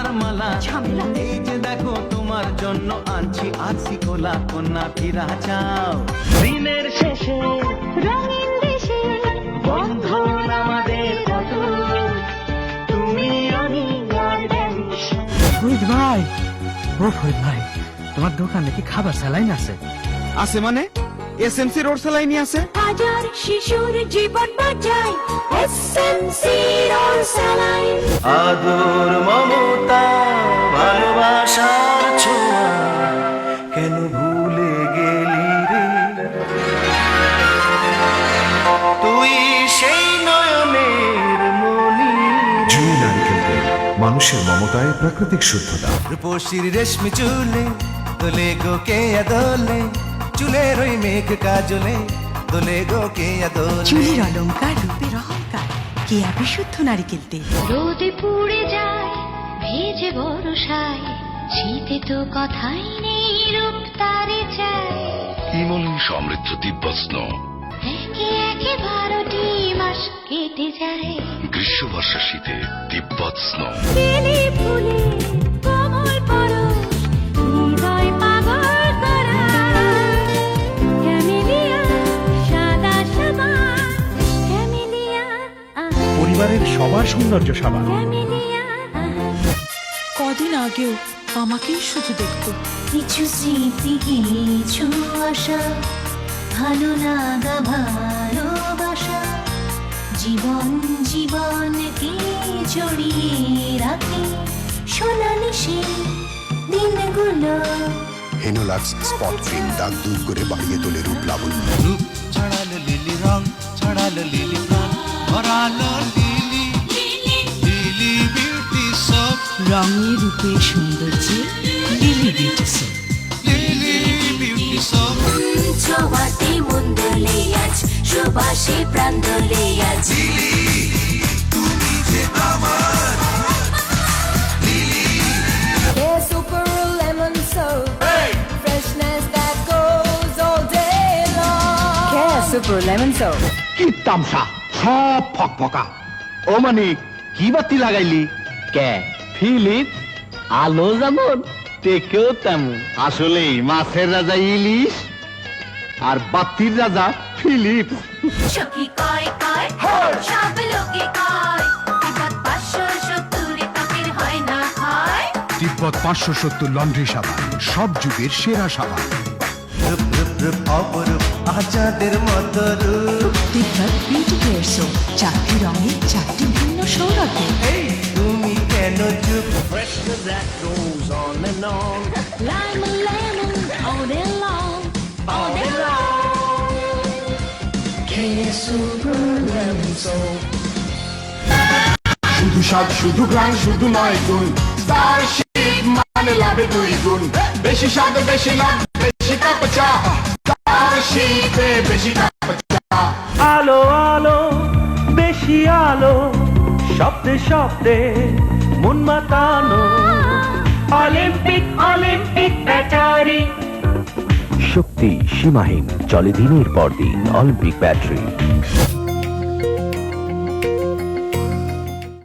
গলার মালা ঝামেলা। এই যে দেখো তোমার জন্য আনছি আরসি কোলা, কন্যা ফিরা চাও দিনের শেষে রঙিন দেশে বন্ধন আমাদের কত, তুমি আমি আর দেশ। ফরিদ ভাই, ও ফরিদ ভাই, তোমার দোকানে কি খাবার স্যালাইন আছে? আছে মানে এসএমসি রোড সালাইনি আছে। হাজার শিশুর জীবন বাঁচায় এসএমসি রোড স্যালাইন। আদর মমতা ভালোবাসার ছোঁয়া কেন ভুলে গেলি রে, তুই সেই নয়নের মনি। জুঁই নারিকেল তেল, মানুষের মমতায় প্রাকৃতিক শুদ্ধতা। রূপসীর রেশমি চুলে দোলে গো কে দোলে, চুলের ওই মেঘ কাজলে দোলে গো কে দোলে। চুলের অলংকার, রূপের অহংকার, কেয়া বিশুদ্ধ নারিকেল তেল। রোদে পুড়ে যায় ভেজে বরসায়, শীতে তো কথাই নেই, রূপ তারে চায়। হিমলিন সমৃদ্ধ তিব্বত স্নো, একে একে 12টি মাস কেটে যায়। গ্রীষ্ম বর্ষা শীতে তিব্বত স্নো। বেলি ফুলে কোমল পরশ, হৃদয় পাগল করা। ক্যামেলিয়া সাদা সাবান, ক্যামেলিয়া পরিবারের সবার সৌন্দর্য সাবান। ক্যামেলিয়া। কদিন আগেও আমাকেই শুধু দেখতো। কিছু স্মৃতি, কিছু আশা, ভালো লাগা ভালোবাসা, জীবন জীবনকে জড়িয়ে রাখে সোনালি সেই দিনগুলো। হেনোলাক্স স্পট ক্রিম দাগ দূর করে বাড়িয়ে তোলে রূপ লাবণ্য। রূপ ছড়ালো লিলি, রং ছড়ালো লিলি, প্রাণ ভরালো লিলি, লিলি বিউটি সোপ, রঙে রূপে সৌন্দর্যে Lily beauty soap. Lily beauty soap. ছোঁয়াতে মন দোলে আজ, সুবাসে প্রাণ দোলে আজ। Yeah, super lemon soap. Freshness that goes all day long. Care Super Lemon Soap। কি তামসা, সব ফকফকা। ও মানে কি বাতি লাগাইলি? কে ফিলিপ? আলো যেমন টেকেও তেমন। আসলেই মাছের রাজা ইলিশ আর বাতির রাজা ফিলিপ। সখী কয় কয়, সব লোকে কয়, বিপদ 570 ত্বকের হয় না ক্ষয়। তিব্বত 570 লন্ড্রি সাবান, সব যুগের সেরা সাবান। রূপ রূপ রূপ অপরূপ আচাদের মতো রূপ, তিব্বত বিউটি কেয়ার সোপ, 4টি রঙে 4টি ভিন্ন সৌরভে। এই তুমি কেন চুপ। Lime and lemon all day long, all day long. Care Super Lemon Soap। শুধু স্বাদ, শুধু গ্রাম, শুধু নয় গুণ। স্টারশিপ মানে লাভে 2 গুণ। বেশি স্বাদ, বেশি লাভ, বেশি কাপ চা। স্টারশিপে বেশি কাপ চা। আলো আলো বেশি আলো, শব্দে শব্দে মন মাতানো। অলিম্পিক অলিম্পিক ব্যাটারি, শক্তি সীমাহীন, চলে দিনের পর দিন। Olympic battery.